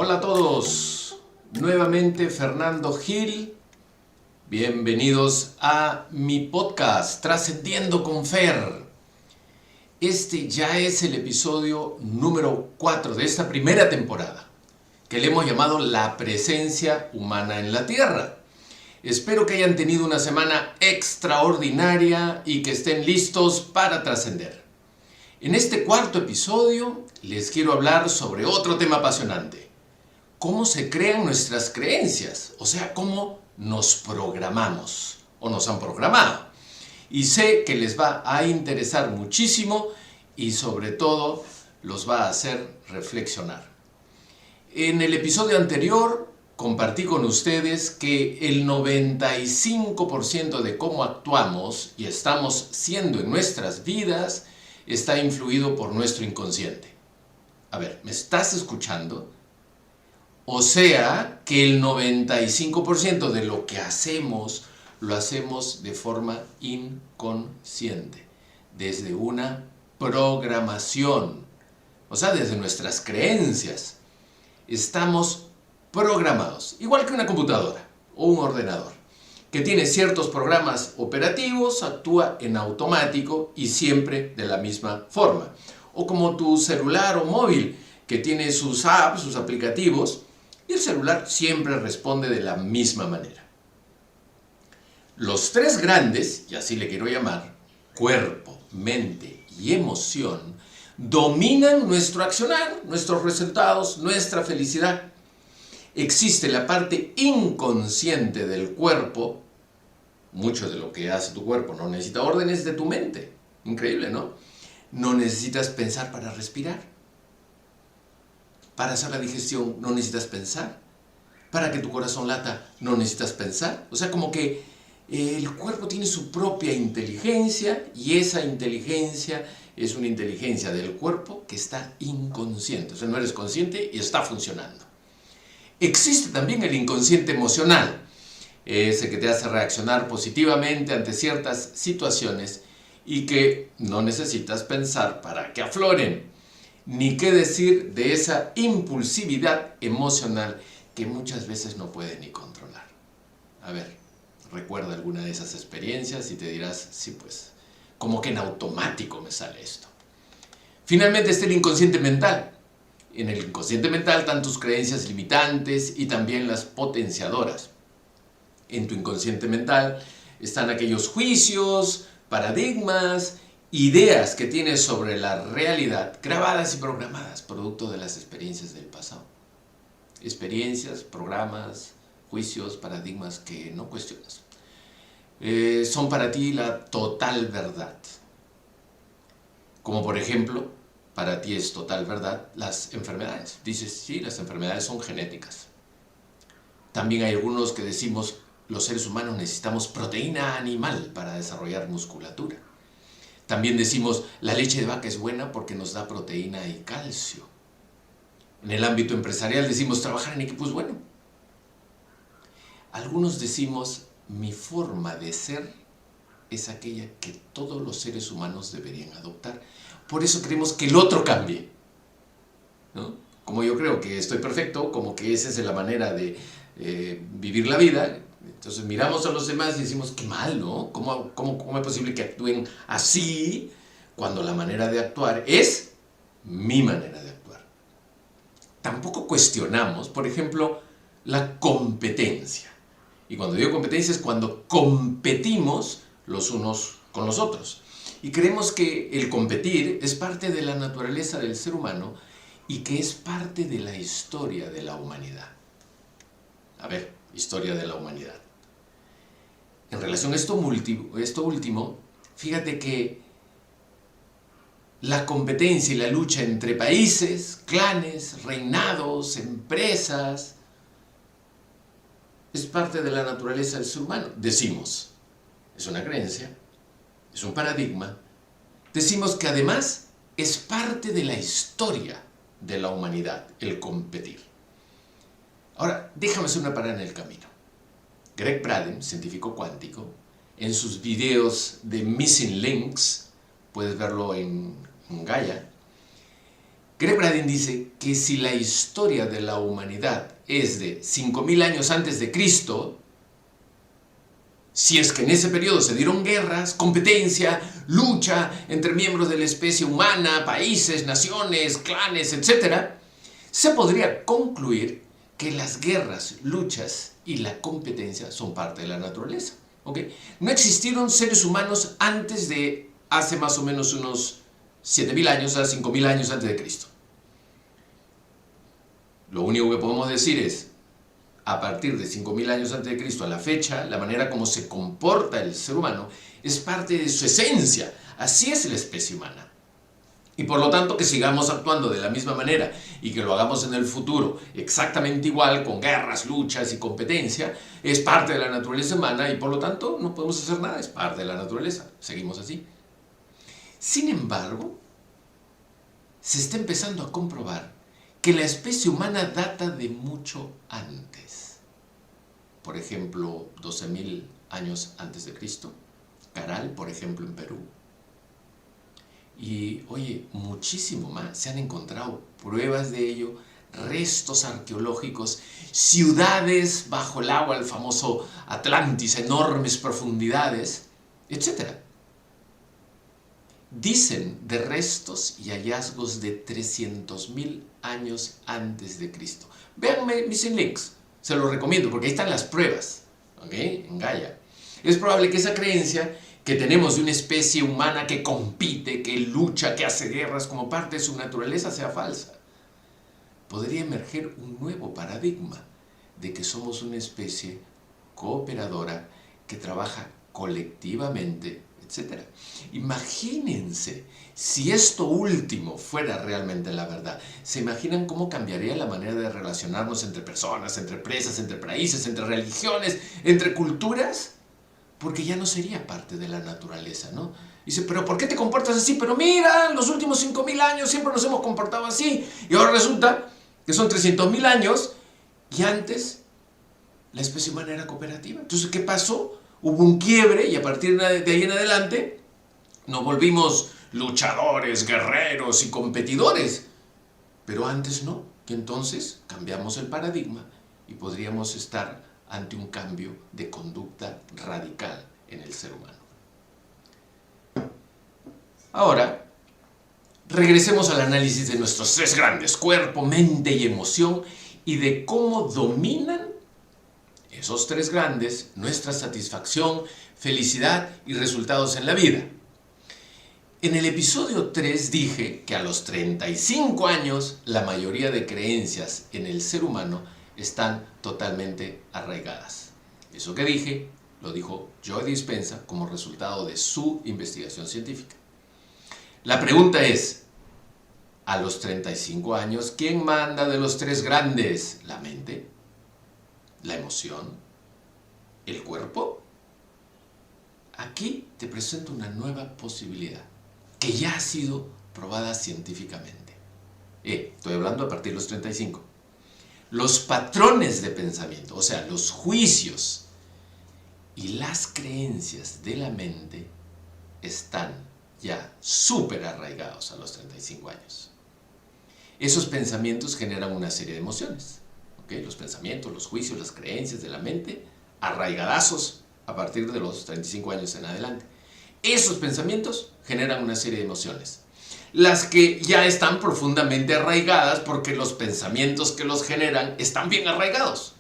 Hola a todos, nuevamente Fernando Gil, bienvenidos a mi podcast Trascendiendo con Fer. Este ya es el episodio número 4 de esta primera temporada, que le hemos llamado La presencia humana en la Tierra. Espero que hayan tenido una semana extraordinaria y que estén listos para trascender. En este cuarto episodio les quiero hablar sobre otro tema apasionante. ¿Cómo se crean nuestras creencias? O sea, cómo nos programamos o nos han programado. Y sé que les va a interesar muchísimo y sobre todo los va a hacer reflexionar. En el episodio anterior compartí con ustedes que el 95% de cómo actuamos y estamos siendo en nuestras vidas está influido por nuestro inconsciente. A ver, ¿me estás escuchando? O sea, que el 95% de lo que hacemos, lo hacemos de forma inconsciente, desde una programación, o sea, desde nuestras creencias. Estamos programados, igual que una computadora o un ordenador, que tiene ciertos programas operativos, actúa en automático y siempre de la misma forma. O como tu celular o móvil, que tiene sus apps, sus aplicativos, y el celular siempre responde de la misma manera. Los tres grandes, y así le quiero llamar, cuerpo, mente y emoción, dominan nuestro accionar, nuestros resultados, nuestra felicidad. Existe la parte inconsciente del cuerpo. Mucho de lo que hace tu cuerpo no necesita órdenes de tu mente. Increíble, ¿no? No necesitas pensar para respirar. Para hacer la digestión no necesitas pensar. Para que tu corazón lata no necesitas pensar. O sea, como que el cuerpo tiene su propia inteligencia y esa inteligencia es una inteligencia del cuerpo que está inconsciente. O sea, no eres consciente y está funcionando. Existe también el inconsciente emocional, ese que te hace reaccionar positivamente ante ciertas situaciones y que no necesitas pensar para que afloren. Ni qué decir de esa impulsividad emocional que muchas veces no puedes ni controlar. A ver, recuerda alguna de esas experiencias y te dirás, sí pues, como que en automático me sale esto. Finalmente está el inconsciente mental. En el inconsciente mental están tus creencias limitantes y también las potenciadoras. En tu inconsciente mental están aquellos juicios, paradigmas, ideas que tienes sobre la realidad, grabadas y programadas, producto de las experiencias del pasado. Experiencias, programas, juicios, paradigmas que no cuestionas. Son para ti la total verdad. Como por ejemplo, para ti es total verdad las enfermedades. Dices, sí, las enfermedades son genéticas. También hay algunos que decimos, los seres humanos necesitamos proteína animal para desarrollar musculatura. También decimos, la leche de vaca es buena porque nos da proteína y calcio. En el ámbito empresarial decimos, trabajar en equipo es bueno. Algunos decimos, mi forma de ser es aquella que todos los seres humanos deberían adoptar. Por eso queremos que el otro cambie, ¿no? Como yo creo que estoy perfecto, como que esa es la manera de vivir la vida. Entonces miramos a los demás y decimos, qué mal, ¿no? ¿Cómo es posible que actúen así cuando la manera de actuar es mi manera de actuar? Tampoco cuestionamos, por ejemplo, la competencia. Y cuando digo competencia es cuando competimos los unos con los otros. Y creemos que el competir es parte de la naturaleza del ser humano y que es parte de la historia de la humanidad. A ver, historia de la humanidad. En relación a esto último, fíjate que la competencia y la lucha entre países, clanes, reinados, empresas, es parte de la naturaleza del ser humano. Decimos, es una creencia, es un paradigma. Decimos que además es parte de la historia de la humanidad, el competir. Ahora, déjame hacer una parada en el camino. Greg Braden, científico cuántico, en sus videos de Missing Links, puedes verlo en Gaia, Greg Braden dice que si la historia de la humanidad es de 5.000 años antes de Cristo, si es que en ese periodo se dieron guerras, competencia, lucha entre miembros de la especie humana, países, naciones, clanes, etc., se podría concluir que las guerras, luchas y la competencia son parte de la naturaleza. ¿Okay? No existieron seres humanos antes de hace más o menos unos 7.000 años a 5.000 años antes de Cristo. Lo único que podemos decir es, a partir de 5.000 años antes de Cristo a la fecha, la manera como se comporta el ser humano es parte de su esencia. Así es la especie humana. Y por lo tanto que sigamos actuando de la misma manera y que lo hagamos en el futuro exactamente igual, con guerras, luchas y competencia, es parte de la naturaleza humana y por lo tanto no podemos hacer nada, es parte de la naturaleza. Seguimos así. Sin embargo, se está empezando a comprobar que la especie humana data de mucho antes. Por ejemplo, 12.000 años antes de Cristo. Caral, por ejemplo, en Perú. Y, oye, muchísimo más. Se han encontrado pruebas de ello, restos arqueológicos, ciudades bajo el agua, el famoso Atlantis, enormes profundidades, etc. Dicen de restos y hallazgos de 300.000 años antes de Cristo. Véanme Missing Links, se los recomiendo porque ahí están las pruebas, ¿ok? En Gaia. Es probable que esa creencia que tenemos de una especie humana que compite, que lucha, que hace guerras como parte de su naturaleza sea falsa. Podría emerger un nuevo paradigma de que somos una especie cooperadora que trabaja colectivamente, etc. Imagínense si esto último fuera realmente la verdad. ¿Se imaginan cómo cambiaría la manera de relacionarnos entre personas, entre empresas, entre países, entre religiones, entre culturas? Porque ya no sería parte de la naturaleza, ¿no? Dice, pero ¿por qué te comportas así? Pero mira, en los últimos 5.000 años siempre nos hemos comportado así. Y ahora resulta que son 300.000 años y antes la especie humana era cooperativa. Entonces, ¿qué pasó? Hubo un quiebre y a partir de ahí en adelante nos volvimos luchadores, guerreros y competidores. Pero antes no. Y entonces cambiamos el paradigma y podríamos estar ante un cambio de conducta radical en el ser humano. Ahora, regresemos al análisis de nuestros tres grandes, cuerpo, mente y emoción, y de cómo dominan esos tres grandes nuestra satisfacción, felicidad y resultados en la vida. En el episodio 3 dije que a los 35 años la mayoría de creencias en el ser humano están totalmente arraigadas. Eso que dije, lo dijo Joe Dispenza como resultado de su investigación científica. La pregunta es, a los 35 años, ¿quién manda de los tres grandes? ¿La mente? ¿La emoción? ¿El cuerpo? Aquí te presento una nueva posibilidad que ya ha sido probada científicamente. Estoy hablando a partir de los 35. Los patrones de pensamiento, o sea, los juicios y las creencias de la mente están ya súper arraigados a los 35 años. Esos pensamientos generan una serie de emociones. ¿Okay? Los pensamientos, los juicios, las creencias de la mente, arraigadazos a partir de los 35 años en adelante. Esos pensamientos generan una serie de emociones. Las que ya están profundamente arraigadas porque los pensamientos que los generan están bien arraigados.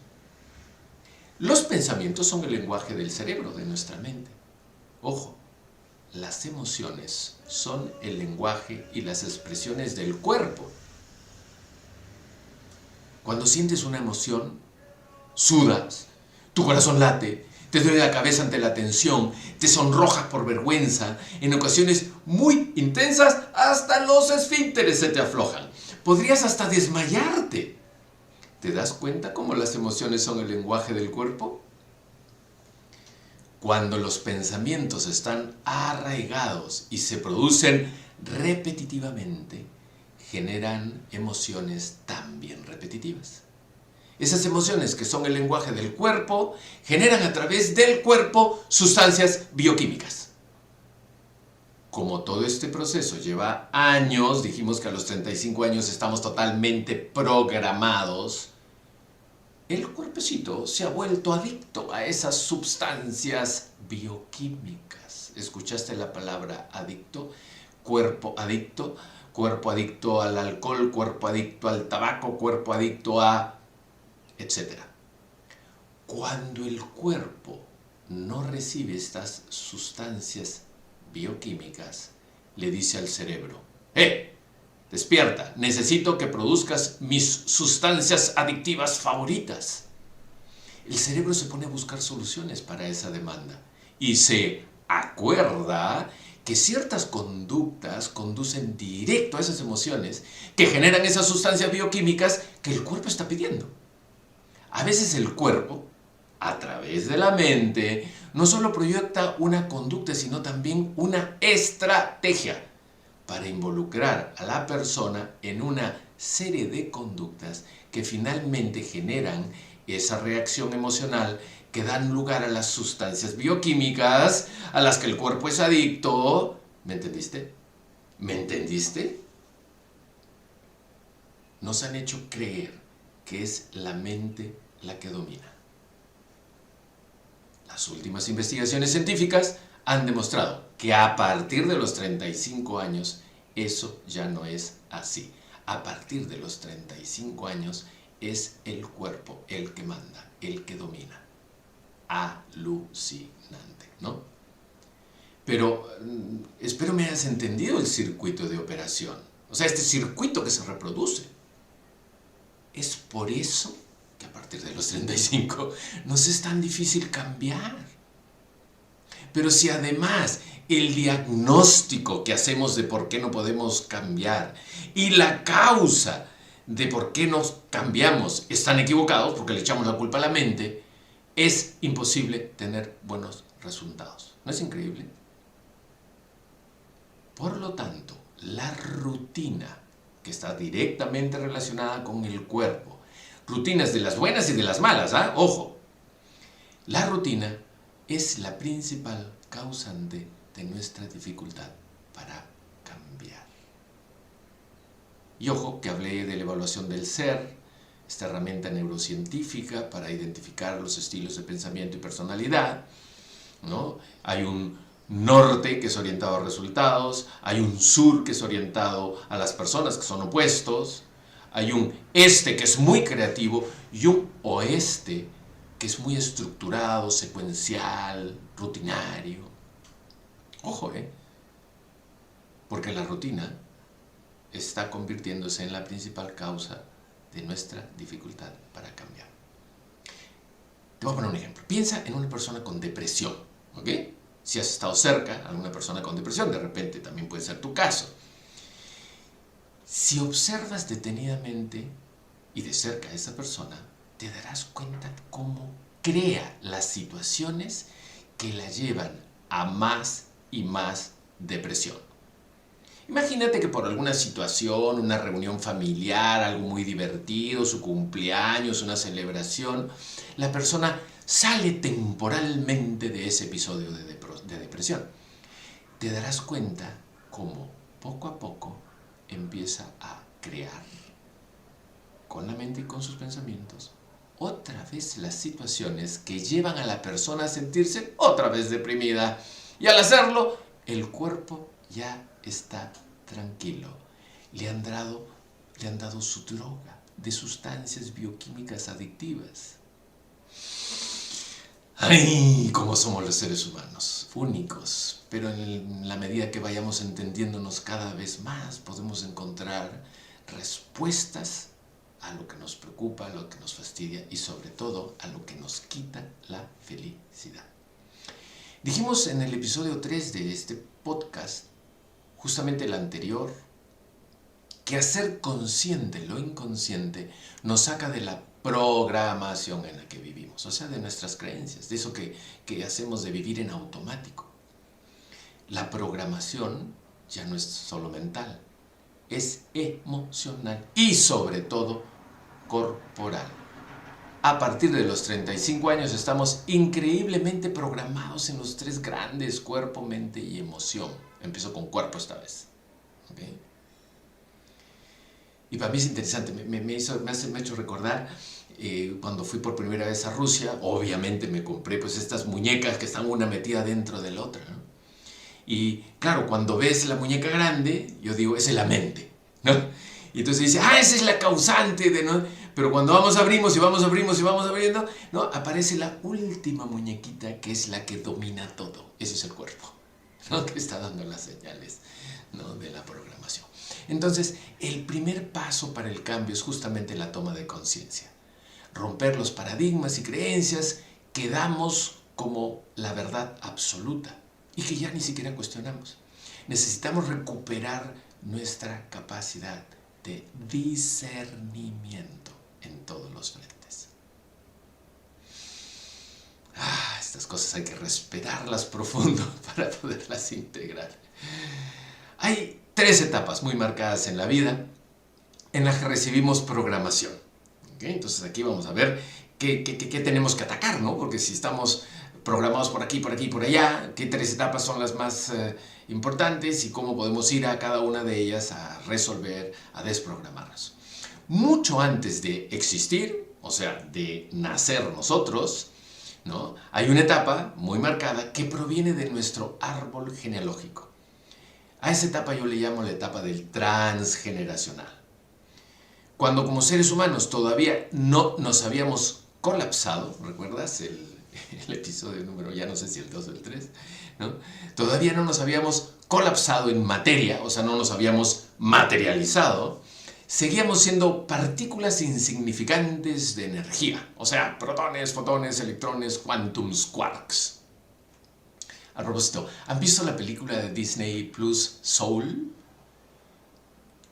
Los pensamientos son el lenguaje del cerebro, de nuestra mente. Ojo, las emociones son el lenguaje y las expresiones del cuerpo. Cuando sientes una emoción, sudas, tu corazón late, te duele la cabeza ante la tensión, te sonrojas por vergüenza, en ocasiones muy intensas, hasta los esfínteres se te aflojan. Podrías hasta desmayarte. ¿Te das cuenta cómo las emociones son el lenguaje del cuerpo? Cuando los pensamientos están arraigados y se producen repetitivamente, generan emociones también repetitivas. Esas emociones, que son el lenguaje del cuerpo, generan a través del cuerpo sustancias bioquímicas. como todo este proceso lleva años, dijimos que a los 35 años estamos totalmente programados, el cuerpecito se ha vuelto adicto a esas sustancias bioquímicas. ¿Escuchaste la palabra adicto? Cuerpo adicto al alcohol, cuerpo adicto al tabaco, cuerpo adicto a... etcétera. Cuando el cuerpo no recibe estas sustancias bioquímicas, le dice al cerebro: despierta, necesito que produzcas mis sustancias adictivas favoritas. El cerebro se pone a buscar soluciones para esa demanda y se acuerda que ciertas conductas conducen directo a esas emociones que generan esas sustancias bioquímicas que el cuerpo está pidiendo. A veces el cuerpo, a través de la mente, no solo proyecta una conducta, sino también una estrategia para involucrar a la persona en una serie de conductas que finalmente generan esa reacción emocional que dan lugar a las sustancias bioquímicas a las que el cuerpo es adicto. ¿Me entendiste? ¿Me entendiste? Nos han hecho creer que es la mente la que domina. Las últimas investigaciones científicas han demostrado que a partir de los 35 años eso ya no es así. A partir de los 35 años es el cuerpo el que manda, el que domina. Alucinante, ¿no? Pero espero me hayas entendido el circuito de operación. O sea, este circuito que se reproduce. Es por eso que a partir de los 35 nos es tan difícil cambiar. Pero si además el diagnóstico que hacemos de por qué no podemos cambiar y la causa de por qué nos cambiamos están equivocados, porque le echamos la culpa a la mente, es imposible tener buenos resultados. ¿No es increíble? Por lo tanto, la rutina, que está directamente relacionada con el cuerpo, rutinas de las buenas y de las malas, ojo, la rutina es la principal causante de nuestra dificultad para cambiar. Y ojo que hablé de la evaluación del ser, esta herramienta neurocientífica para identificar los estilos de pensamiento y personalidad, ¿no? Hay un norte que es orientado a resultados, hay un sur que es orientado a las personas que son opuestos, hay un este que es muy creativo y un oeste que es muy estructurado, secuencial, rutinario. Ojo, porque la rutina está convirtiéndose en la principal causa de nuestra dificultad para cambiar. Te voy a poner un ejemplo. Piensa en una persona con depresión, ¿ok? Si has estado cerca a alguna persona con depresión, de repente también puede ser tu caso. Si observas detenidamente y de cerca a esa persona, te darás cuenta cómo crea las situaciones que la llevan a más y más depresión. Imagínate que por alguna situación, una reunión familiar, algo muy divertido, su cumpleaños, una celebración, la persona sale temporalmente de ese episodio de depresión. Te darás cuenta cómo poco a poco empieza a crear, con la mente y con sus pensamientos, otra vez las situaciones que llevan a la persona a sentirse otra vez deprimida. Y al hacerlo, el cuerpo ya está tranquilo. Le han dado su droga de sustancias bioquímicas adictivas. ¡Ay! Cómo somos los seres humanos, únicos. Pero en la medida que vayamos entendiéndonos cada vez más, podemos encontrar respuestas a lo que nos preocupa, a lo que nos fastidia y sobre todo a lo que nos quita la felicidad. Dijimos en el episodio 3 de este podcast, justamente el anterior, que hacer consciente lo inconsciente nos saca de la programación en la que vivimos, o sea, de nuestras creencias, de eso que hacemos de vivir en automático. La programación ya no es solo mental, es emocional y sobre todo corporal. A partir de los 35 años estamos increíblemente programados en los tres grandes: cuerpo, mente y emoción. Empiezo con cuerpo esta vez. ¿Okay? Y para mí es interesante, me ha hecho recordar cuando fui por primera vez a Rusia. Obviamente me compré pues estas muñecas que están una metida dentro de la otra, ¿no? Y claro, cuando ves la muñeca grande, yo digo, esa es la mente, ¿no? Y entonces dice, esa es la causante de, ¿no? Pero cuando abrimos y vamos abriendo, ¿no? Aparece la última muñequita, que es la que domina todo. Ese es el cuerpo, ¿no? Que está dando las señales, ¿no? De la programación. Entonces, el primer paso para el cambio es justamente la toma de conciencia. Romper los paradigmas y creencias que damos como la verdad absoluta y que ya ni siquiera cuestionamos. Necesitamos recuperar nuestra capacidad de discernimiento en todos los frentes. Estas cosas hay que respirarlas profundo para poderlas integrar. Hay 3 etapas muy marcadas en la vida en las que recibimos programación. ¿Okay? Entonces aquí vamos a ver qué tenemos que atacar, ¿no? Porque si estamos programados por aquí, por aquí, por allá, qué 3 etapas son las más importantes y cómo podemos ir a cada una de ellas a resolver, a desprogramarnos. Mucho antes de existir, o sea, de nacer nosotros, ¿no? Hay una etapa muy marcada que proviene de nuestro árbol genealógico. A esa etapa yo le llamo la etapa del transgeneracional. Cuando como seres humanos todavía no nos habíamos colapsado, ¿recuerdas el episodio número, ya no sé si el 2 o el 3, ¿no? Todavía no nos habíamos colapsado en materia, o sea, no nos habíamos materializado, seguíamos siendo partículas insignificantes de energía, o sea, protones, fotones, electrones, quantums, quarks. A propósito, ¿han visto la película de Disney Plus Soul?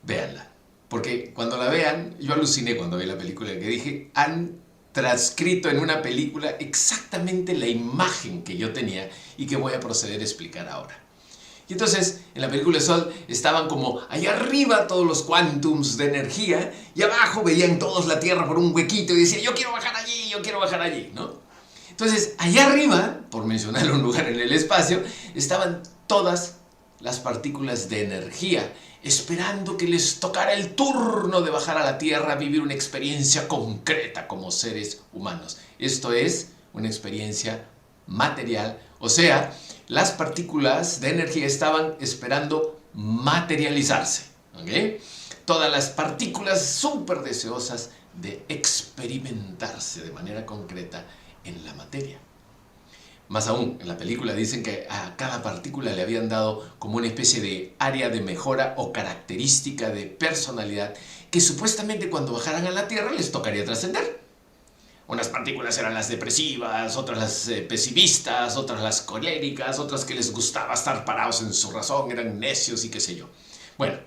Véanla, porque cuando la vean, yo aluciné cuando vi la película, que dije, han transcrito en una película exactamente la imagen que yo tenía y que voy a proceder a explicar ahora. Y entonces, en la película de Soul estaban como allá arriba todos los quantums de energía y abajo veían todos la Tierra por un huequito y decían, yo quiero bajar allí, ¿no? Entonces, allá arriba, por mencionar un lugar en el espacio, estaban todas las partículas de energía, esperando que les tocara el turno de bajar a la Tierra a vivir una experiencia concreta como seres humanos. Esto es una experiencia material, o sea, las partículas de energía estaban esperando materializarse, ¿ok? Todas las partículas súper deseosas de experimentarse de manera concreta en la materia. Más aún, en la película dicen que a cada partícula le habían dado como una especie de área de mejora o característica de personalidad que supuestamente cuando bajaran a la Tierra les tocaría trascender. Unas partículas eran las depresivas, otras las pesimistas, otras las coléricas, otras que les gustaba estar parados en su razón, eran necios y qué sé yo. Bueno,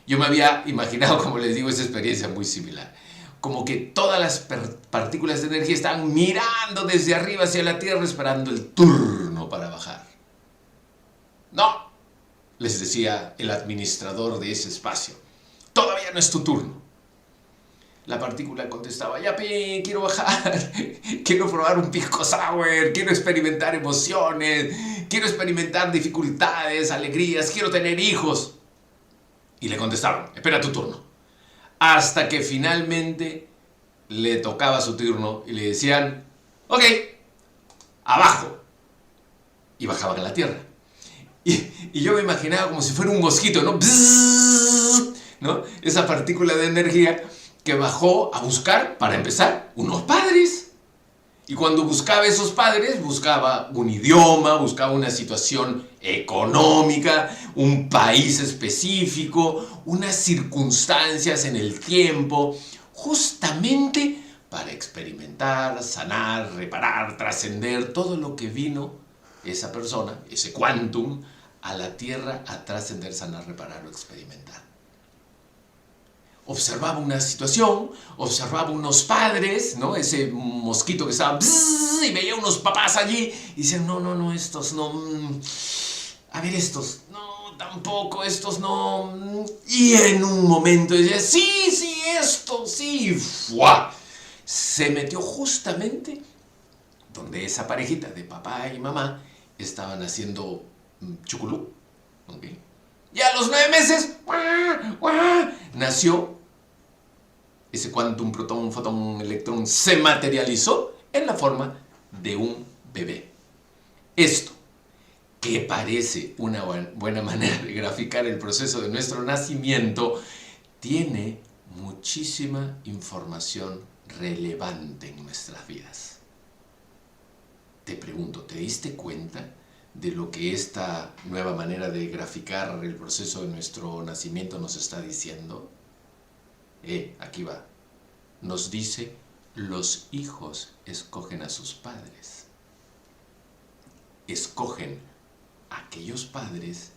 yo me había imaginado, como les digo, esa experiencia muy similar. Como que todas las partículas de energía estaban mirando desde arriba hacia la Tierra esperando el turno para bajar. No, les decía el administrador de ese espacio, todavía no es tu turno. La partícula contestaba, ya quiero bajar, quiero probar un pisco sour, quiero experimentar emociones, quiero experimentar dificultades, alegrías, quiero tener hijos. Y le contestaban, espera tu turno. Hasta que finalmente le tocaba su turno y le decían, ok, abajo. Y bajaban a la Tierra. Y yo me imaginaba como si fuera un mosquito, ¿no? Bzzz, ¿no? Esa partícula de energía que bajó a buscar, para empezar, unos padres. Y cuando buscaba esos padres, buscaba un idioma, buscaba una situación económica, un país específico, unas circunstancias en el tiempo, justamente para experimentar, sanar, reparar, trascender todo lo que vino esa persona, ese quantum, a la Tierra a trascender, sanar, reparar o experimentar. Observaba una situación, observaba unos padres, ¿no? Ese mosquito que estaba bzzz, y veía unos papás allí y decían, no, estos no, a ver estos, no, tampoco, estos no, y en un momento decía, sí, estos, sí, ¡fua! se metió justamente donde esa parejita de papá y mamá estaban haciendo chuculú. ¿Okay? Y a los 9 meses, ¡guau! ¡Guau! Nació ese quantum, protón, fotón, electrón, se materializó en la forma de un bebé. Esto, que parece una buena manera de graficar el proceso de nuestro nacimiento, tiene muchísima información relevante en nuestras vidas. Te pregunto, ¿te diste cuenta de lo que esta nueva manera de graficar el proceso de nuestro nacimiento nos está diciendo? Aquí va. Nos dice, los hijos escogen a sus padres. Escogen a aquellos padres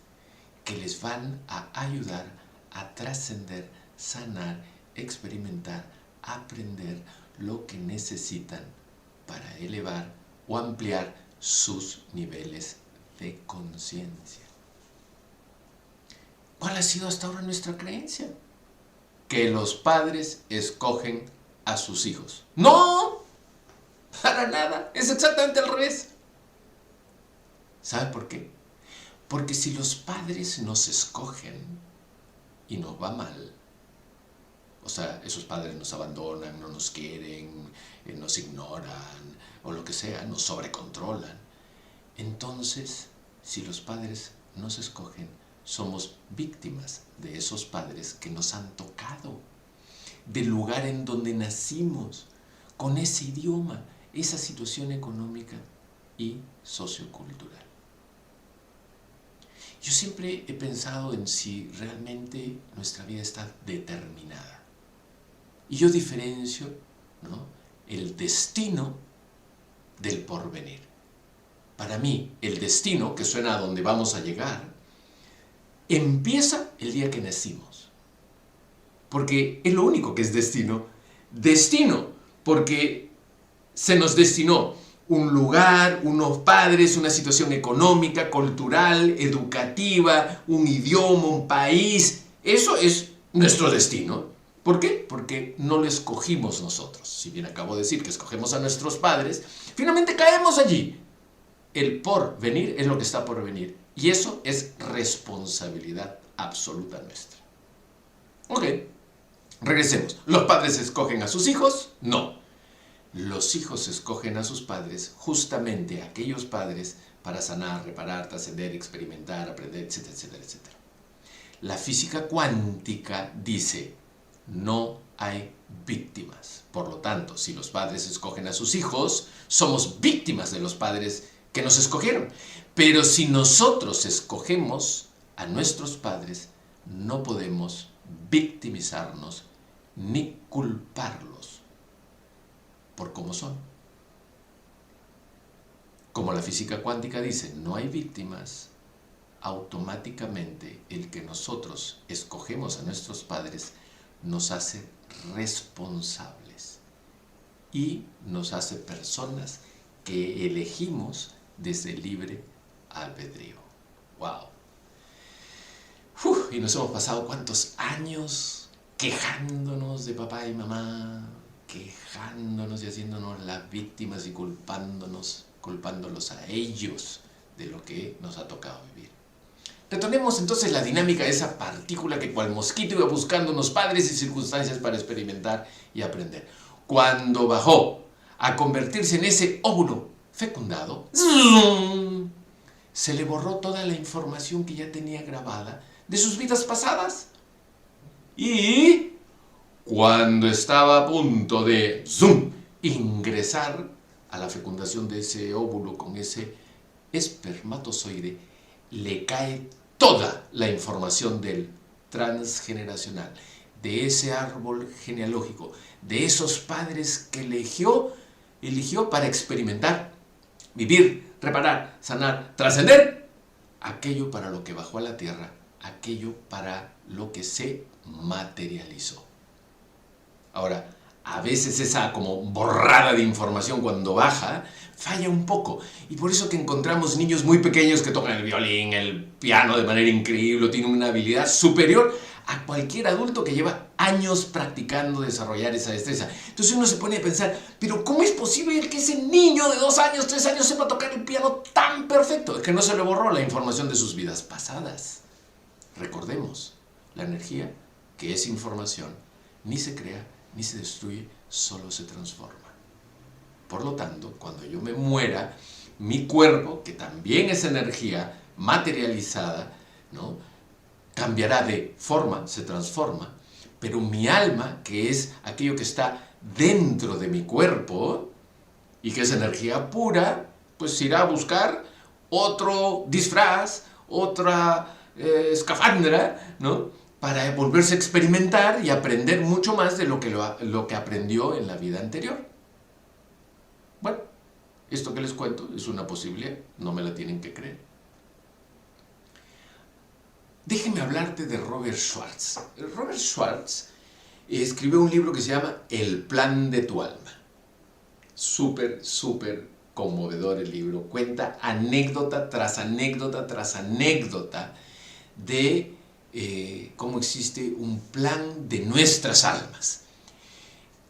que les van a ayudar a trascender, sanar, experimentar, aprender lo que necesitan para elevar o ampliar sus niveles de conciencia. ¿Cuál ha sido hasta ahora nuestra creencia? Que los padres escogen a sus hijos. ¡No! Para nada. Es exactamente al revés. ¿Sabe por qué? Porque si los padres nos escogen y nos va mal, o sea, esos padres nos abandonan, no nos quieren, nos ignoran, o lo que sea, nos sobrecontrolan. Entonces, si los padres nos escogen, somos víctimas de esos padres que nos han tocado, del lugar en donde nacimos, con ese idioma, esa situación económica y sociocultural. Yo siempre he pensado en si realmente nuestra vida está determinada. Y yo diferencio, ¿no?, el destino del porvenir. Para mí, el destino, que suena a donde vamos a llegar, empieza el día que nacimos. Porque es lo único que es destino. Destino, porque se nos destinó un lugar, unos padres, una situación económica, cultural, educativa, un idioma, un país. Eso es nuestro destino. ¿Por qué? Porque no lo escogimos nosotros. Si bien acabo de decir que escogemos a nuestros padres, finalmente caemos allí. El porvenir es lo que está por venir. Y eso es responsabilidad absoluta nuestra. Ok, regresemos. ¿Los padres escogen a sus hijos? No. Los hijos escogen a sus padres, justamente aquellos padres, para sanar, reparar, trascender, experimentar, aprender, etcétera, etcétera, etcétera. La física cuántica dice, no hay víctimas. Por lo tanto, si los padres escogen a sus hijos, somos víctimas de los padres que nos escogieron. Pero si nosotros escogemos a nuestros padres, no podemos victimizarnos ni culparlos por cómo son. Como la física cuántica dice, no hay víctimas, automáticamente el que nosotros escogemos a nuestros padres nos hace responsables y nos hace personas que elegimos desde libre albedrío. ¡Wow! Y nos hemos pasado ¿cuántos años quejándonos de papá y mamá? Quejándonos y haciéndonos las víctimas y culpándolos a ellos de lo que nos ha tocado vivir. Retornemos entonces la dinámica de esa partícula que cual mosquito iba buscando unos padres y circunstancias para experimentar y aprender. Cuando bajó a convertirse en ese óvulo fecundado, ¡zum!, se le borró toda la información que ya tenía grabada de sus vidas pasadas. Y cuando estaba a punto de ¡zum!, ingresar a la fecundación de ese óvulo con ese espermatozoide, le cae toda la información del transgeneracional, de ese árbol genealógico, de esos padres que eligió para experimentar, vivir, reparar, sanar, trascender aquello para lo que bajó a la tierra, aquello para lo que se materializó. Ahora, a veces esa como borrada de información cuando baja falla un poco, y por eso que encontramos niños muy pequeños que tocan el violín, el piano de manera increíble, tienen una habilidad superior a cualquier adulto que lleva años practicando desarrollar esa destreza. Entonces uno se pone a pensar, pero ¿cómo es posible que ese niño de 2 años, 3 años sepa tocar el piano tan perfecto? Es que no se le borró la información de sus vidas pasadas. Recordemos, la energía, que es información, ni se crea ni se destruye, solo se transforma. Por lo tanto, cuando yo me muera, mi cuerpo, que también es energía materializada, ¿no?, cambiará de forma, se transforma, pero mi alma, que es aquello que está dentro de mi cuerpo y que es energía pura, pues irá a buscar otro disfraz, otra escafandra, ¿no?, para volverse a experimentar y aprender mucho más de lo que aprendió en la vida anterior. Bueno, esto que les cuento es una posibilidad, no me la tienen que creer. Déjenme hablarte de Robert Schwartz. Robert Schwartz escribió un libro que se llama El plan de tu alma. Súper conmovedor el libro. Cuenta anécdota tras anécdota tras anécdota de cómo existe un plan de nuestras almas.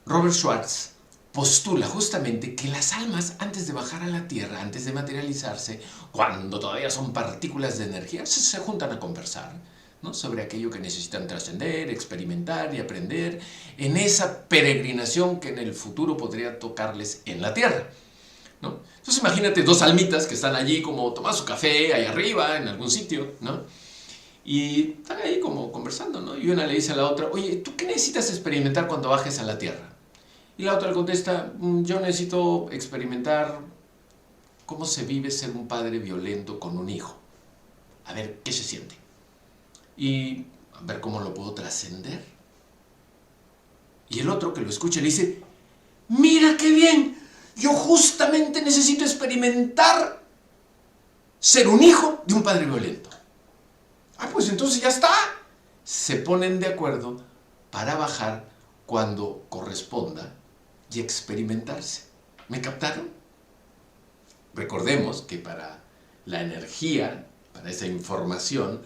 Robert Schwartz postula justamente que las almas, antes de bajar a la Tierra, antes de materializarse, cuando todavía son partículas de energía, se juntan a conversar, ¿no?, sobre aquello que necesitan trascender, experimentar y aprender en esa peregrinación que en el futuro podría tocarles en la Tierra, ¿no? Entonces imagínate 2 almitas que están allí como tomando su café ahí arriba, en algún sitio, ¿no?, y están ahí como conversando, ¿no? Y una le dice a la otra, oye, ¿tú qué necesitas experimentar cuando bajes a la Tierra? Y la otra le contesta, yo necesito experimentar cómo se vive ser un padre violento con un hijo. A ver qué se siente. Y a ver cómo lo puedo trascender. Y el otro que lo escucha le dice, mira qué bien, yo justamente necesito experimentar ser un hijo de un padre violento. Ah, pues entonces ya está. Se ponen de acuerdo para bajar cuando corresponda y experimentarse. ¿Me captaron? Recordemos que para la energía, para esa información,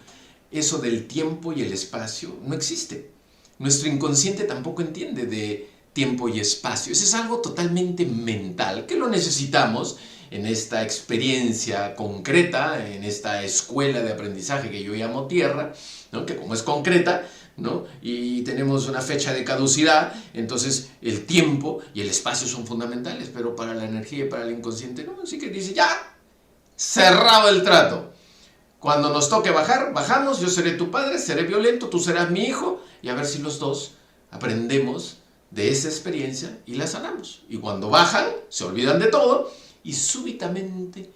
eso del tiempo y el espacio no existe. Nuestro inconsciente tampoco entiende de tiempo y espacio. Eso es algo totalmente mental, que lo necesitamos en esta experiencia concreta, en esta escuela de aprendizaje que yo llamo Tierra, ¿no?, que como es concreta, ¿no?, y tenemos una fecha de caducidad, entonces el tiempo y el espacio son fundamentales, pero para la energía y para el inconsciente no. Así que dice, ya, cerrado el trato. Cuando nos toque bajar, bajamos, yo seré tu padre, seré violento, tú serás mi hijo, y a ver si los dos aprendemos de esa experiencia y la sanamos. Y cuando bajan, se olvidan de todo, y súbitamente,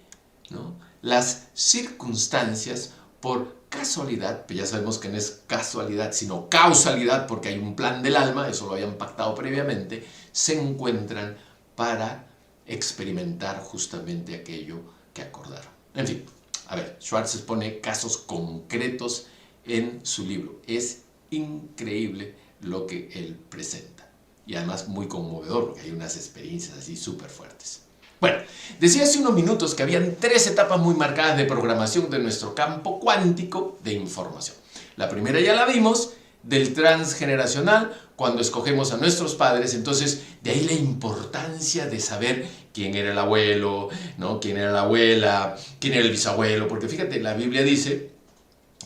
¿no?, las circunstancias, por casualidad, que ya sabemos que no es casualidad, sino causalidad, porque hay un plan del alma, eso lo habían pactado previamente, se encuentran para experimentar justamente aquello que acordaron. En fin, a ver, Schwartz expone casos concretos en su libro. Es increíble lo que él presenta. Y además muy conmovedor, porque hay unas experiencias así súper fuertes. Bueno, decía hace unos minutos que habían 3 etapas muy marcadas de programación de nuestro campo cuántico de información. La primera ya la vimos, del transgeneracional, cuando escogemos a nuestros padres. Entonces, de ahí la importancia de saber quién era el abuelo, ¿no?, quién era la abuela, quién era el bisabuelo, porque fíjate, la Biblia dice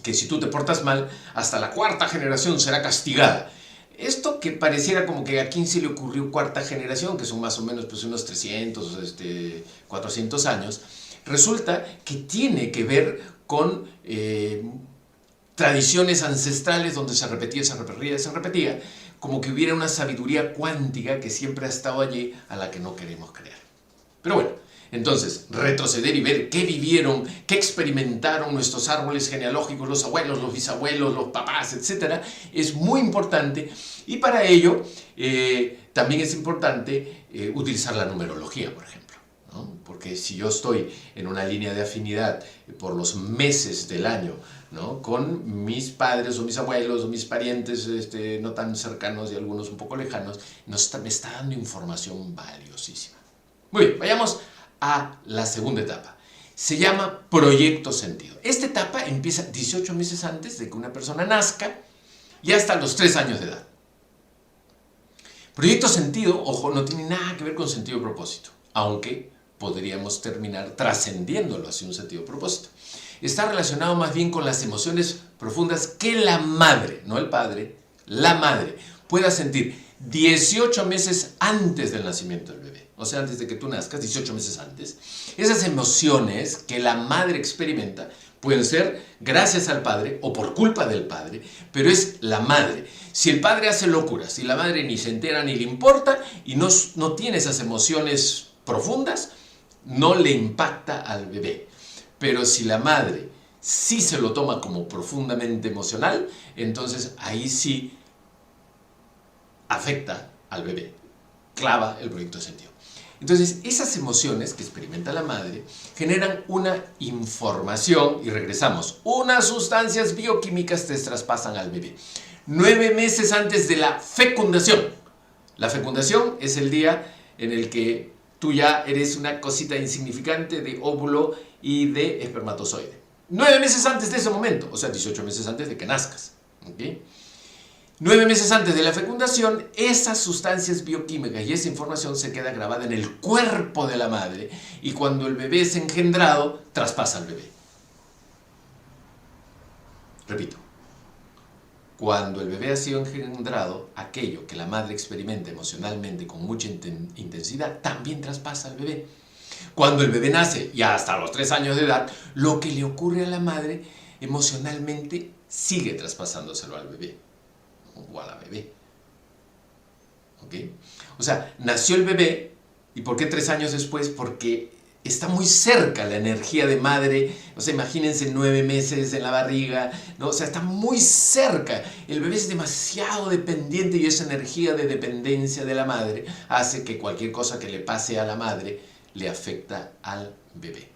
que si tú te portas mal, hasta la 4ª generación será castigada. Esto que pareciera como que a quién se le ocurrió 4ª generación, que son más o menos pues unos 300, 400 años, resulta que tiene que ver con tradiciones ancestrales donde se repetía, como que hubiera una sabiduría cuántica que siempre ha estado allí, a la que no queremos creer. Pero bueno, entonces, retroceder y ver qué vivieron, qué experimentaron nuestros árboles genealógicos, los abuelos, los bisabuelos, los papás, etc., es muy importante. Y para ello, también es importante utilizar la numerología, por ejemplo, ¿no? Porque si yo estoy en una línea de afinidad por los meses del año, ¿no?, con mis padres o mis abuelos o mis parientes no tan cercanos y algunos un poco lejanos, me está dando información valiosísima. Muy bien, vayamos a la segunda etapa. Se llama proyecto sentido. Esta etapa empieza 18 meses antes de que una persona nazca y hasta los 3 años de edad. Proyecto sentido, ojo, no tiene nada que ver con sentido y propósito, aunque podríamos terminar trascendiéndolo hacia un sentido y propósito. Está relacionado más bien con las emociones profundas que la madre, no el padre, la madre, pueda sentir 18 meses antes del nacimiento del bebé. O sea, antes de que tú nazcas, 18 meses antes. Esas emociones que la madre experimenta pueden ser gracias al padre o por culpa del padre, pero es la madre. Si el padre hace locuras, si la madre ni se entera ni le importa y no tiene esas emociones profundas, no le impacta al bebé. Pero si la madre sí se lo toma como profundamente emocional, entonces ahí sí afecta al bebé, clava el proyecto de sentido. Entonces, esas emociones que experimenta la madre generan una información, y regresamos, unas sustancias bioquímicas te traspasan al bebé. 9 meses antes de la fecundación. La fecundación es el día en el que tú ya eres una cosita insignificante de óvulo y de espermatozoide. 9 meses antes de ese momento, o sea, 18 meses antes de que nazcas. ¿Okay? 9 meses antes de la fecundación, esas sustancias bioquímicas y esa información se queda grabada en el cuerpo de la madre y cuando el bebé es engendrado, traspasa al bebé. Repito, cuando el bebé ha sido engendrado, aquello que la madre experimenta emocionalmente con mucha intensidad, también traspasa al bebé. Cuando el bebé nace, y hasta los 3 años de edad, lo que le ocurre a la madre emocionalmente sigue traspasándoselo al bebé. O a la bebé. ¿Ok? O sea, nació el bebé, ¿y por qué 3 años después? Porque está muy cerca la energía de madre, o sea, imagínense 9 meses en la barriga, ¿no? O sea, está muy cerca. El bebé es demasiado dependiente y esa energía de dependencia de la madre hace que cualquier cosa que le pase a la madre le afecta al bebé.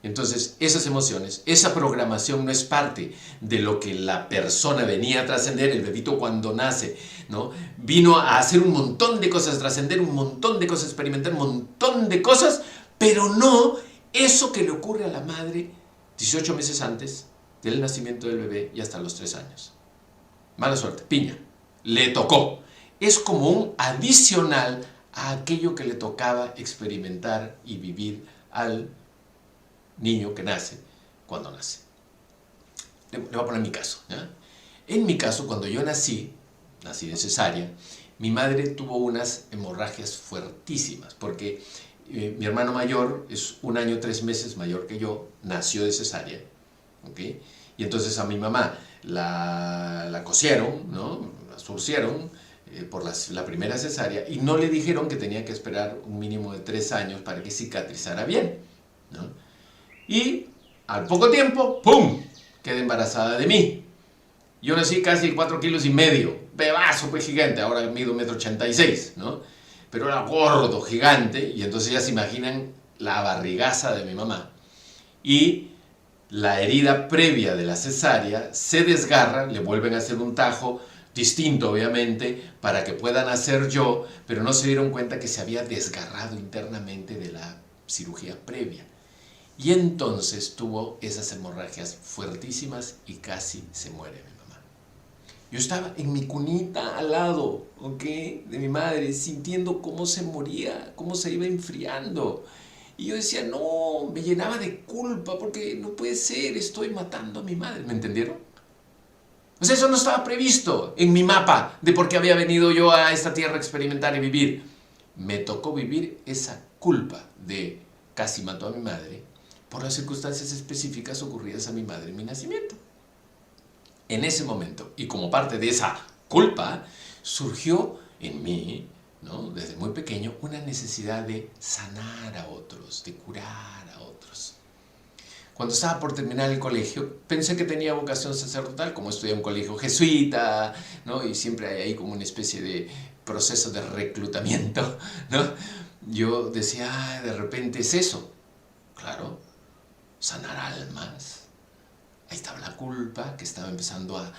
Entonces, esas emociones, esa programación no es parte de lo que la persona venía a trascender. El bebito cuando nace, ¿no? Vino a hacer un montón de cosas, trascender un montón de cosas, experimentar un montón de cosas, pero no eso que le ocurre a la madre 18 meses antes del nacimiento del bebé y hasta los 3 años. Mala suerte, piña, le tocó. Es como un adicional a aquello que le tocaba experimentar y vivir al niño que nace cuando nace. Le voy a poner mi caso, ¿ya? En mi caso, cuando yo nací de cesárea, mi madre tuvo unas hemorragias fuertísimas, porque mi hermano mayor es 1 año 3 meses mayor que yo, nació de cesárea, ¿ok? Y entonces a mi mamá la cosieron, ¿no? La surcieron por la primera cesárea y no le dijeron que tenía que esperar un mínimo de 3 años para que cicatrizara bien, ¿no? Y al poco tiempo, ¡pum!, quedé embarazada de mí. Yo nací casi 4,5 kilos, bebazo, pues gigante, ahora mido 1,86 m, ¿no? Pero era gordo, gigante, y entonces ya se imaginan la barrigaza de mi mamá. Y la herida previa de la cesárea se desgarra, le vuelven a hacer un tajo, distinto obviamente, para que pueda nacer yo, pero no se dieron cuenta que se había desgarrado internamente de la cirugía previa. Y entonces tuvo esas hemorragias fuertísimas y casi se muere mi mamá. Yo estaba en mi cunita al lado, ¿ok?, de mi madre, sintiendo cómo se moría, cómo se iba enfriando. Y yo decía, no, me llenaba de culpa porque no puede ser, estoy matando a mi madre. ¿Me entendieron? O sea, eso no estaba previsto en mi mapa de por qué había venido yo a esta tierra a experimentar y vivir. Me tocó vivir esa culpa de casi mató a mi madre por las circunstancias específicas ocurridas a mi madre en mi nacimiento. En ese momento, y como parte de esa culpa, surgió en mí, ¿no?, desde muy pequeño, una necesidad de sanar a otros, de curar a otros. Cuando estaba por terminar el colegio, pensé que tenía vocación sacerdotal, como estudié en un colegio jesuita, ¿no?, y siempre hay ahí como una especie de proceso de reclutamiento, ¿no? Yo decía, de repente es eso. Claro, sanar almas. Ahí estaba la culpa que estaba empezando a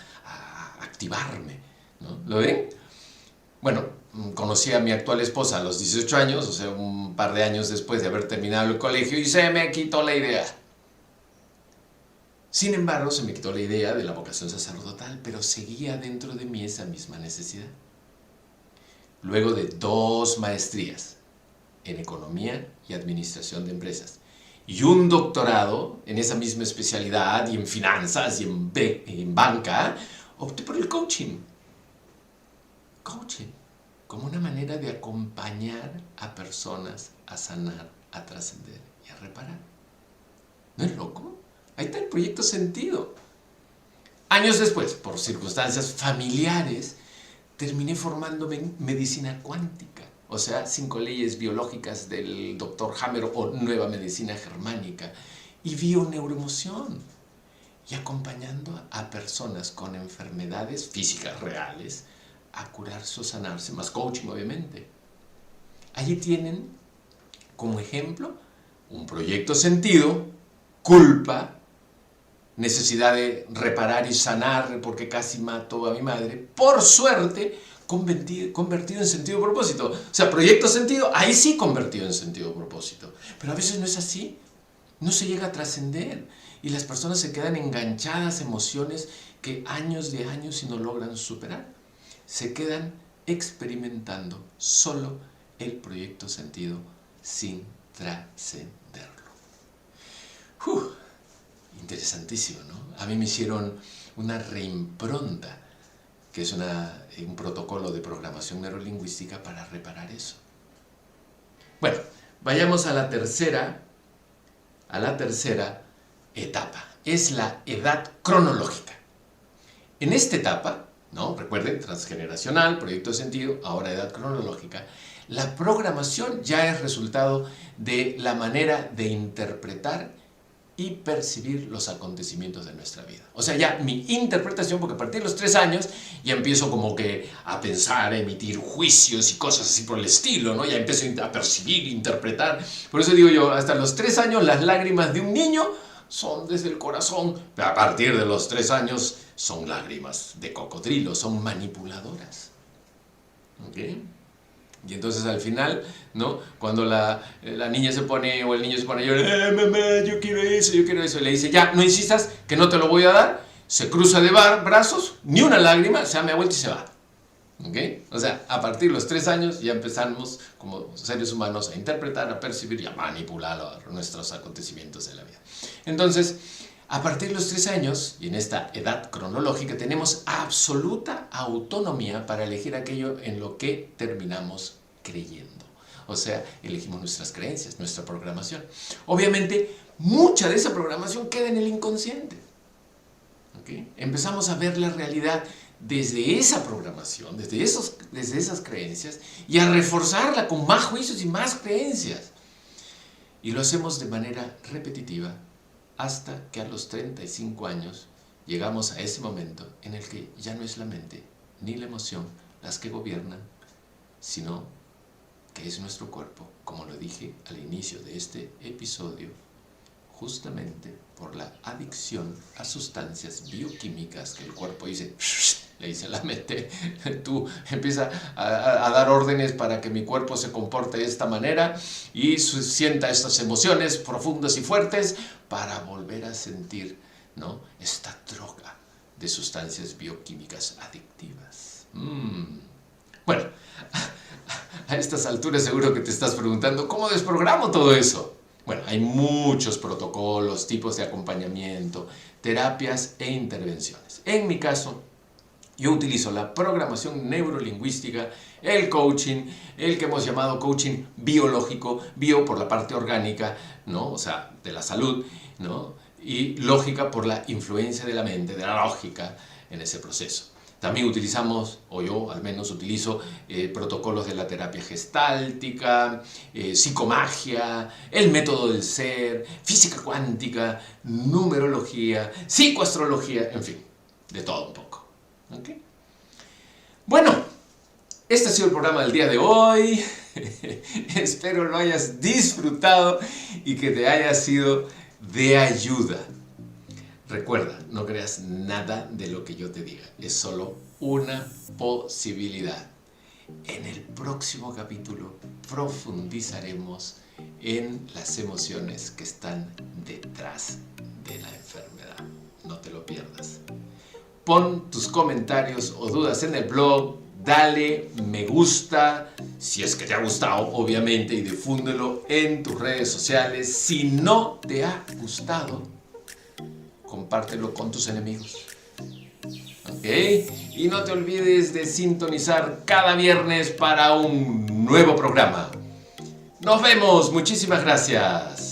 activarme, ¿no? ¿Lo ven? Bueno, conocí a mi actual esposa a los 18 años, o sea, un par de años después de haber terminado el colegio, y se me quitó la idea. Sin embargo, se me quitó la idea de la vocación sacerdotal, pero seguía dentro de mí esa misma necesidad. luego de 2 maestrías en Economía y Administración de Empresas y un doctorado en esa misma especialidad y en finanzas y en banca, opté por el coaching. Coaching como una manera de acompañar a personas a sanar, a trascender y a reparar. ¿No es loco? Ahí está el proyecto Sentido. Años después, por circunstancias familiares, terminé formándome en medicina cuántica, o sea, 5 leyes biológicas del Dr. Hammer o nueva medicina germánica, y bioneuroemoción, y acompañando a personas con enfermedades físicas reales a curarse o sanarse, más coaching obviamente. Allí tienen como ejemplo un proyecto Sentido, culpa, necesidad de reparar y sanar porque casi mató a mi madre, por suerte convertido en sentido propósito. O sea, proyecto Sentido, ahí sí convertido en sentido propósito. Pero a veces no es así, no se llega a trascender y las personas se quedan enganchadas a emociones que años de años y no logran superar. Se quedan experimentando solo el proyecto Sentido sin trascenderlo. Interesantísimo, ¿no? A mí me hicieron una reimpronta, que es un protocolo de programación neurolingüística para reparar eso. Bueno, vayamos a la tercera etapa. Es la edad cronológica. En esta etapa, ¿no? Recuerden, transgeneracional, proyecto de sentido, ahora edad cronológica, la programación ya es resultado de la manera de interpretar y percibir los acontecimientos de nuestra vida. O sea, ya mi interpretación, porque a partir de los 3 años ya empiezo como que a pensar, a emitir juicios y cosas así por el estilo, ¿no? Ya empiezo a percibir, interpretar. Por eso digo yo, hasta los 3 años las lágrimas de un niño son desde el corazón. Pero a partir de los 3 años son lágrimas de cocodrilo, son manipuladoras. ¿Ok? Y entonces al final, ¿no? Cuando la niña se pone o el niño se pone a llorar, mamá, yo quiero eso, y le dice, ya, no insistas, que no te lo voy a dar, se cruza de brazos, ni una lágrima, se da media vuelta y se va. ¿Ok? O sea, a partir de los 3 años ya empezamos como seres humanos a interpretar, a percibir y a manipular nuestros acontecimientos de la vida. Entonces, a partir de los 3 años, y en esta edad cronológica, tenemos absoluta autonomía para elegir aquello en lo que terminamos creyendo. O sea, elegimos nuestras creencias, nuestra programación. Obviamente, mucha de esa programación queda en el inconsciente. ¿Okay? Empezamos a ver la realidad desde esa programación, desde esas creencias, y a reforzarla con más juicios y más creencias. Y lo hacemos de manera repetitiva, hasta que a los 35 años llegamos a ese momento en el que ya no es la mente ni la emoción las que gobiernan, sino que es nuestro cuerpo, como lo dije al inicio de este episodio, justamente por la adicción a sustancias bioquímicas que el cuerpo dice, le dice a la mente, tú empieza a dar órdenes para que mi cuerpo se comporte de esta manera y sienta estas emociones profundas y fuertes para volver a sentir, ¿no?, esta droga de sustancias bioquímicas adictivas. Bueno, a estas alturas seguro que te estás preguntando, ¿cómo desprogramo todo eso? Bueno, hay muchos protocolos, tipos de acompañamiento, terapias e intervenciones. En mi caso, yo utilizo la programación neurolingüística, el coaching, el que hemos llamado coaching biológico, bio por la parte orgánica, ¿no?, o sea, de la salud, ¿no?, y lógica por la influencia de la mente, de la lógica en ese proceso. También utilizamos, o yo al menos utilizo, protocolos de la terapia gestáltica, psicomagia, el método del ser, física cuántica, numerología, psicoastrología, en fin, de todo un poco. ¿Okay? Bueno, este ha sido el programa del día de hoy. Espero lo hayas disfrutado y que te haya sido de ayuda. Recuerda, no creas nada de lo que yo te diga, es solo una posibilidad. En el próximo capítulo profundizaremos en las emociones que están detrás de la enfermedad. No te lo pierdas. Pon tus comentarios o dudas en el blog dale me gusta, si es que te ha gustado, obviamente, y difúndelo en tus redes sociales. Si no te ha gustado, compártelo con tus enemigos. ¿Ok? Y no te olvides de sintonizar cada viernes para un nuevo programa. Nos vemos. Muchísimas gracias.